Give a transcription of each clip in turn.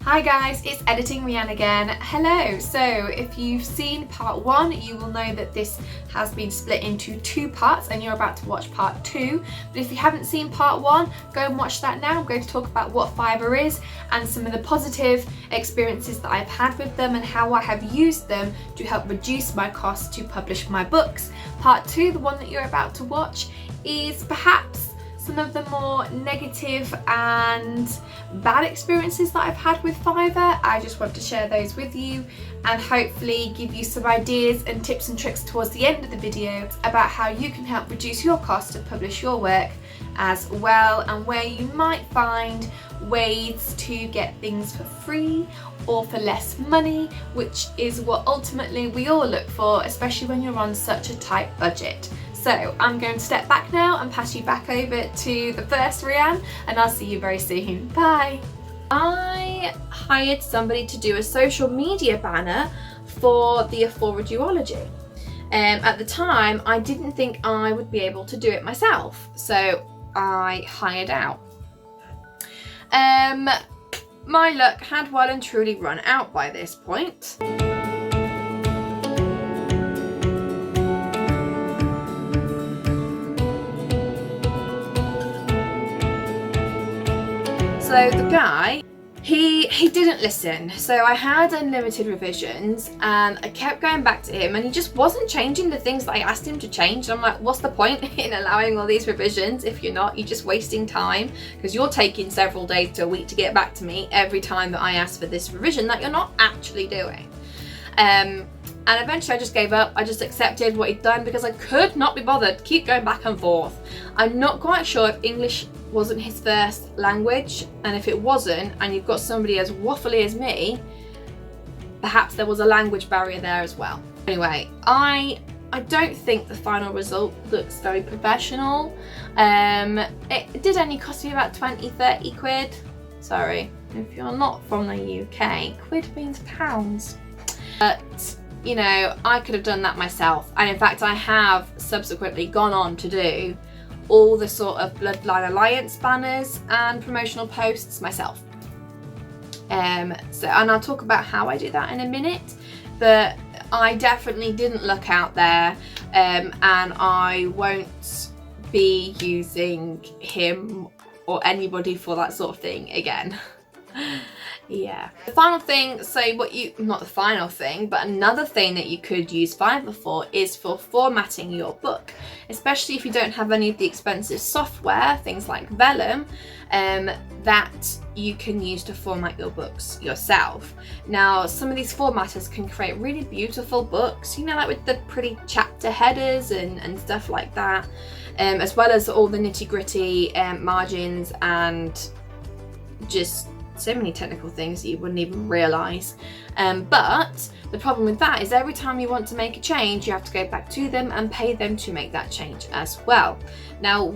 Hi guys, it's Editing Rianne again. Hello! So if you've seen part 1, you will know that this has been split into 2 parts and you're about to watch part 2. But if you haven't seen part 1, go and watch that now. I'm going to talk about what Fiverr is and some of the positive experiences that I've had with them and how I have used them to help reduce my costs to publish my books. Part 2, the one that you're about to watch, is perhaps some of the more negative and bad experiences that I've had with Fiverr. I just want to share those with you and hopefully give you some ideas and tips and tricks towards the end of the video about how you can help reduce your cost to publish your work as well, and where you might find ways to get things for free or for less money, which is what ultimately we all look for, especially when you're on such a tight budget. So I'm going to step back now and pass you back over to the first Rianne, and I'll see you very soon. Bye! I hired somebody to do a social media banner for the Affordable Duology. At the time, I didn't think I would be able to do it myself, so I hired out. My luck had well and truly run out by this point. So the guy, he didn't listen. So I had unlimited revisions and I kept going back to him and he just wasn't changing the things that I asked him to change. And I'm like, what's the point in allowing all these revisions if you're just wasting time, because you're taking several days to a week to get back to me every time that I ask for this revision that you're not actually doing. And eventually I just gave up. I just accepted what he'd done because I could not be bothered to keep going back and forth. I'm not quite sure if English wasn't his first language, and if it wasn't and you've got somebody as waffly as me, perhaps there was a language barrier there as well. Anyway, I don't think the final result looks very professional. It did only cost me about 20-30 quid. Sorry, if you're not from the UK, quid means pounds. But you know, I could have done that myself, and in fact I have subsequently gone on to do all the sort of Bloodline Alliance banners and promotional posts myself. And I'll talk about how I do that in a minute, but I definitely didn't look out there, and I won't be using him or anybody for that sort of thing again. Yeah. The final thing, not the final thing, but another thing that you could use Fiverr for is for formatting your book, especially if you don't have any of the expensive software, things like Vellum, that you can use to format your books yourself. Now, some of these formatters can create really beautiful books, you know, like with the pretty chapter headers and stuff like that, as well as all the nitty-gritty margins and just so many technical things that you wouldn't even realise. But the problem with that is every time you want to make a change, you have to go back to them and pay them to make that change as well. Now,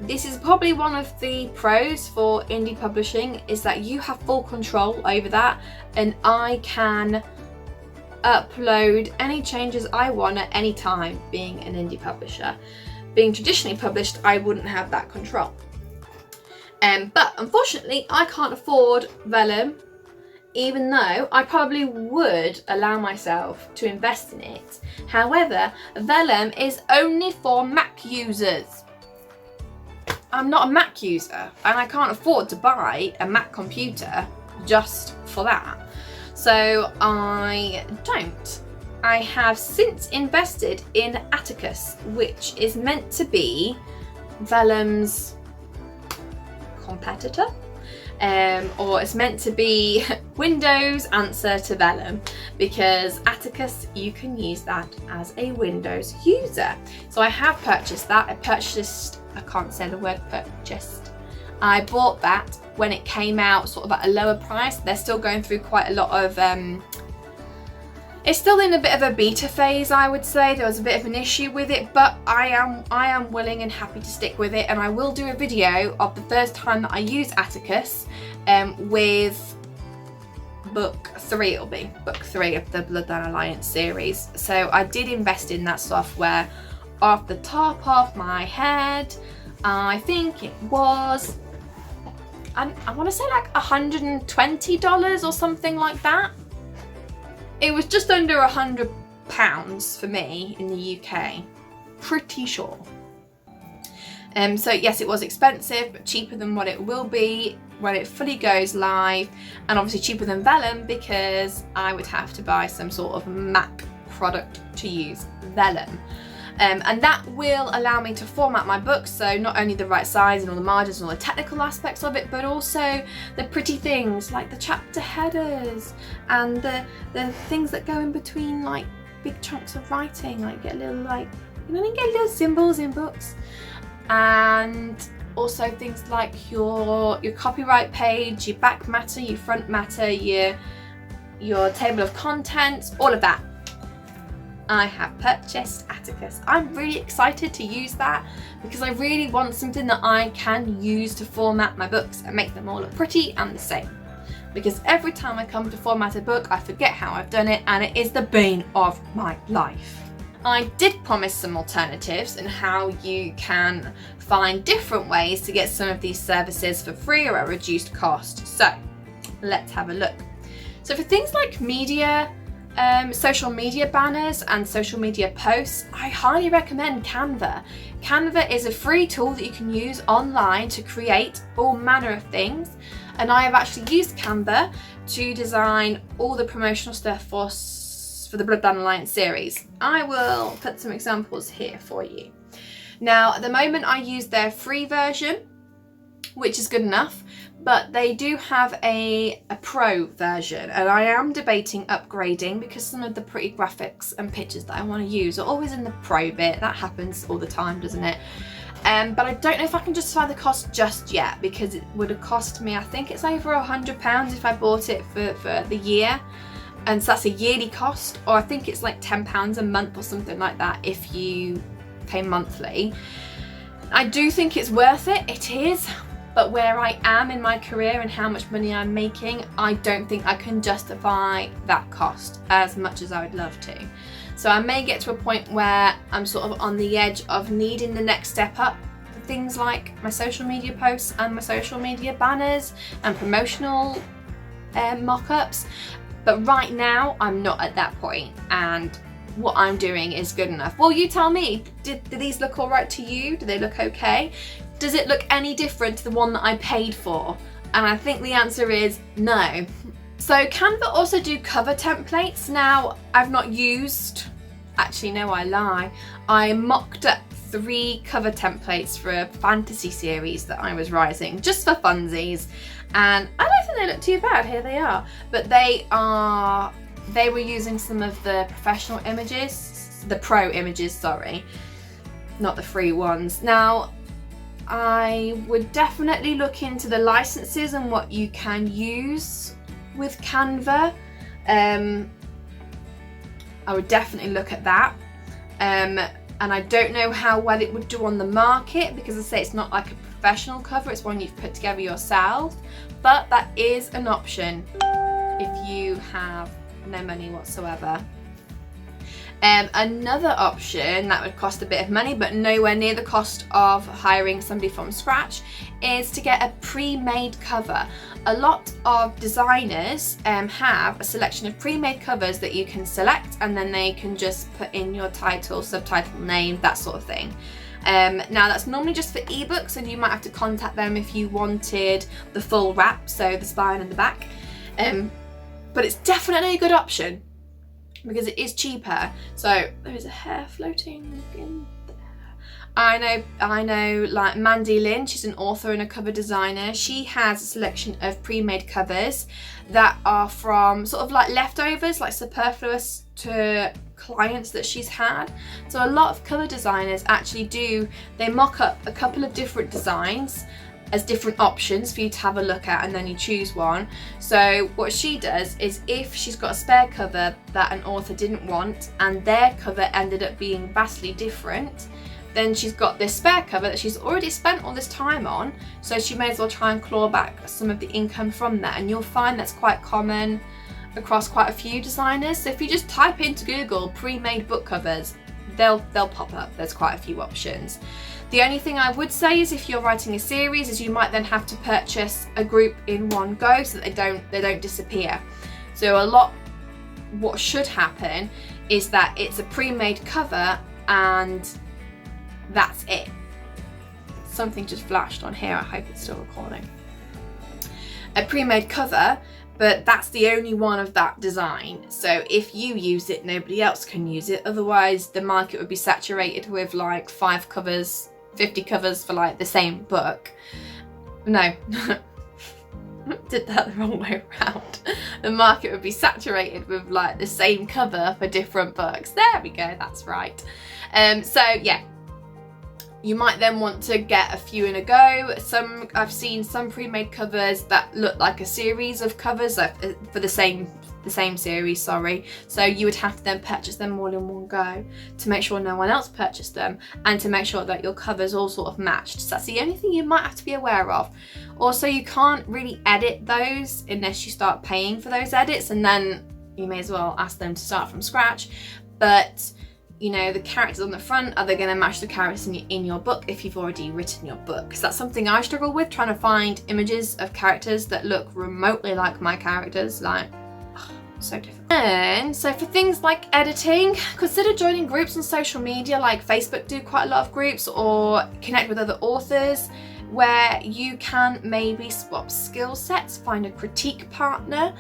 this is probably one of the pros for indie publishing, is that you have full control over that, and I can upload any changes I want at any time, being an indie publisher. Being traditionally published, I wouldn't have that control. But unfortunately, I can't afford Vellum, even though I probably would allow myself to invest in it. However, Vellum is only for Mac users. I'm not a Mac user, and I can't afford to buy a Mac computer just for that. So I don't. I have since invested in Atticus, which is meant to be Vellum's competitor, or it's meant to be Windows answer to Vellum, because Atticus, you can use that as a Windows user. So I have purchased that. I can't say the word purchased. I bought that when it came out sort of at a lower price. They're still going through quite a lot of it's still in a bit of a beta phase, I would say. There was a bit of an issue with it, but I am willing and happy to stick with it, and I will do a video of the first time that I use Atticus with book 3. It'll be book 3 of the Bloodline Alliance series. So I did invest in that software. Off the top of my head, I think it was and I want to say like $120 or something like that. It was just under £100 for me in the UK, pretty sure. So yes, it was expensive, but cheaper than what it will be when it fully goes live, and obviously cheaper than Vellum because I would have to buy some sort of Mac product to use Vellum. And that will allow me to format my books, so not only the right size and all the margins and all the technical aspects of it, but also the pretty things like the chapter headers and the things that go in between like big chunks of writing, like get little like, you know, you get little symbols in books. And also things like your copyright page, your back matter, your front matter, your table of contents, all of that. I have purchased Atticus. I'm really excited to use that because I really want something that I can use to format my books and make them all look pretty and the same. Because every time I come to format a book, I forget how I've done it, and it is the bane of my life. I did promise some alternatives and how you can find different ways to get some of these services for free or at a reduced cost. So let's have a look. So for things like media, social media banners and social media posts, I highly recommend Canva. Canva is a free tool that you can use online to create all manner of things, and I have actually used Canva to design all the promotional stuff for the Bloodline Alliance series. I will put some examples here for you. Now, at the moment I use their free version, which is good enough, but they do have a pro version, and I am debating upgrading because some of the pretty graphics and pictures that I want to use are always in the pro bit. That happens all the time, doesn't it? But I don't know if I can justify the cost just yet, because it would have cost me, I think it's over £100 if I bought it for the year. And so that's a yearly cost, or I think it's like £10 a month or something like that if you pay monthly. I do think it's worth it, it is, but where I am in my career and how much money I'm making, I don't think I can justify that cost as much as I would love to. So I may get to a point where I'm sort of on the edge of needing the next step up for things like my social media posts and my social media banners and promotional mock-ups. But right now, I'm not at that point, and what I'm doing is good enough. Well, you tell me, do these look all right to you? Do they look okay? Does it look any different to the one that I paid for? And I think the answer is no. So Canva also do cover templates. Now, I've not used, actually no, I lie. I mocked up 3 cover templates for a fantasy series that I was writing, just for funsies. And I don't think they look too bad, here they are. But they were using some of the professional images, the pro images, sorry, not the free ones. Now, I would definitely look into the licenses and what you can use with Canva. I would definitely look at that. And I don't know how well it would do on the market, because I say it's not like a professional cover, it's one you've put together yourself, but that is an option if you have no money whatsoever. Another option that would cost a bit of money but nowhere near the cost of hiring somebody from scratch is to get a pre-made cover. A lot of designers have a selection of pre-made covers that you can select, and then they can just put in your title, subtitle, name, that sort of thing. Now that's normally just for ebooks, and you might have to contact them if you wanted the full wrap, so the spine and the back. But it's definitely a good option because it is cheaper. So there is a hair floating in there. I know like Mandy Lynn, she's an author and a cover designer. She has a selection of pre-made covers that are from sort of like leftovers, like superfluous to clients that she's had. So a lot of cover designers actually they mock up a couple of different designs as different options for you to have a look at, and then you choose one. So what she does is, if she's got a spare cover that an author didn't want and their cover ended up being vastly different, then she's got this spare cover that she's already spent all this time on, so she may as well try and claw back some of the income from that. And you'll find that's quite common across quite a few designers. So if you just type into Google pre-made book covers, they'll pop up. There's quite a few options. The only thing I would say is if you're writing a series is you might then have to purchase a group in one go so that they don't disappear. So what should happen is that it's a pre-made cover and that's it. Something just flashed on here, I hope it's still recording. A pre-made cover, but that's the only one of that design. So if you use it, nobody else can use it. Otherwise the market would be saturated with like 5 covers, 50 covers for like the same book. No, did that the wrong way around. The market would be saturated with like the same cover for different books. There we go, that's right. So yeah, you might then want to get a few in a go. I've seen some pre-made covers that look like a series of covers for the same series, sorry. So you would have to then purchase them all in one go to make sure no one else purchased them and to make sure that your covers all sort of matched. So that's the only thing you might have to be aware of. Also, you can't really edit those unless you start paying for those edits, and then you may as well ask them to start from scratch. But you know, the characters on the front, are they going to match the characters in your book if you've already written your book? Because that's something I struggle with, trying to find images of characters that look remotely like my characters. Like, so difficult. And so for things like editing, consider joining groups on social media like Facebook do quite a lot of groups, or connect with other authors where you can maybe swap skill sets, find a critique partner.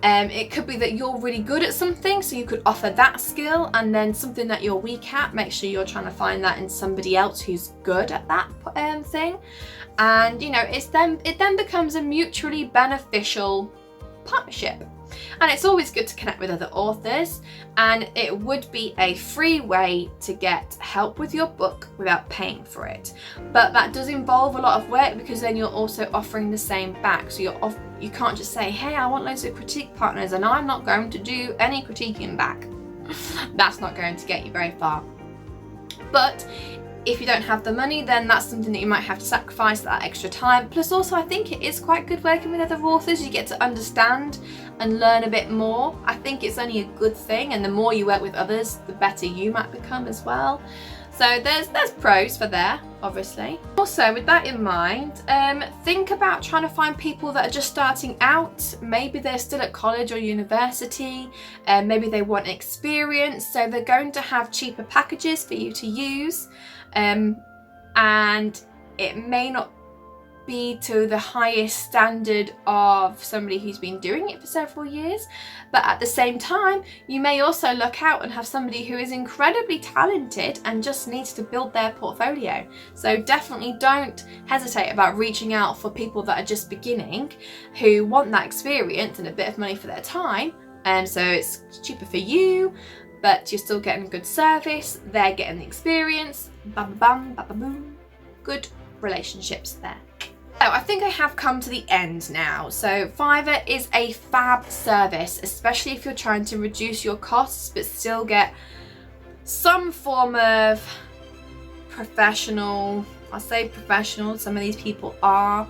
It could be that you're really good at something, so you could offer that skill, and then something that you're weak at, make sure you're trying to find that in somebody else who's good at that thing. And you know, it then becomes a mutually beneficial partnership. And it's always good to connect with other authors, and it would be a free way to get help with your book without paying for it. But that does involve a lot of work, because then you're also offering the same back. So you can't just say, hey, I want loads of critique partners and I'm not going to do any critiquing back. That's not going to get you very far. But if you don't have the money, then that's something that you might have to sacrifice that extra time. Plus also, I think it is quite good working with other authors. You get to understand and learn a bit more. I think it's only a good thing, and the more you work with others, the better you might become as well. So there's pros for there, obviously. Also, with that in mind, think about trying to find people that are just starting out. Maybe they're still at college or university, maybe they want experience, so they're going to have cheaper packages for you to use. And it may not be to the highest standard of somebody who's been doing it for several years, but at the same time you may also look out and have somebody who is incredibly talented and just needs to build their portfolio. So definitely don't hesitate about reaching out for people that are just beginning, who want that experience and a bit of money for their time, and so it's cheaper for you, but you're still getting good service, they're getting the experience, bam bam bam bam boom. Good relationships there. So I think I have come to the end now. So Fiverr is a fab service, especially if you're trying to reduce your costs but still get some form of professional, I'll say professional, some of these people are,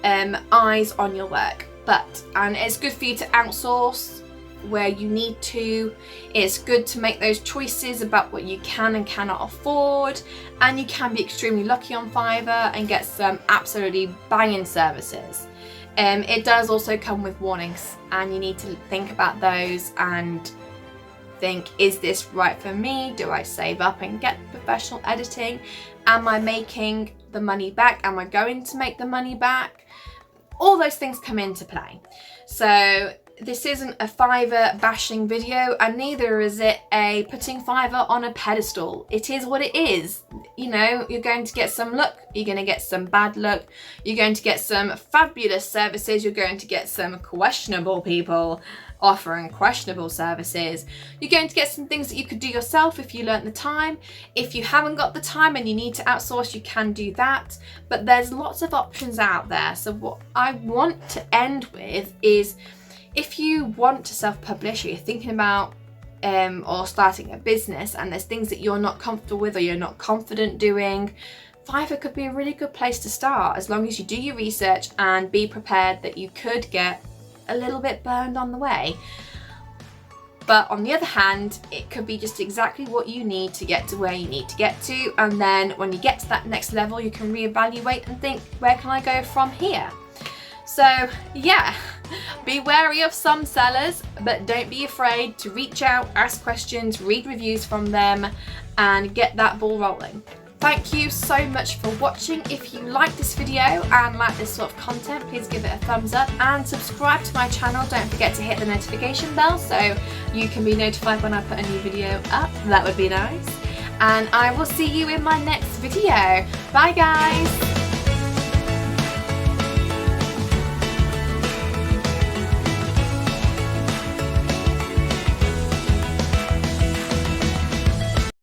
eyes on your work. And it's good for you to outsource where you need to. It's good to make those choices about what you can and cannot afford, and you can be extremely lucky on Fiverr and get some absolutely banging services. It does also come with warnings, and you need to think about those and think, is this right for me? Do I save up and get professional editing? Am I making the money back? Am I going to make the money back? All those things come into play. So this isn't a Fiverr bashing video, and neither is it a putting Fiverr on a pedestal. It is what it is. You know, you're going to get some luck, you're going to get some bad luck, you're going to get some fabulous services, you're going to get some questionable people offering questionable services. You're going to get some things that you could do yourself if you learnt the time. If you haven't got the time and you need to outsource, you can do that. But there's lots of options out there. So what I want to end with is, if you want to self-publish, or you're thinking about or starting a business, and there's things that you're not comfortable with or you're not confident doing, Fiverr could be a really good place to start, as long as you do your research and be prepared that you could get a little bit burned on the way. But on the other hand, it could be just exactly what you need to get to where you need to get to, and then when you get to that next level, you can reevaluate and think, where can I go from here? So yeah, be wary of some sellers, but don't be afraid to reach out, ask questions, read reviews from them, and get that ball rolling. Thank you so much for watching. If you like this video and like this sort of content, please give it a thumbs up and subscribe to my channel. Don't forget to hit the notification bell so you can be notified when I put a new video up. That would be nice. And I will see you in my next video. Bye guys!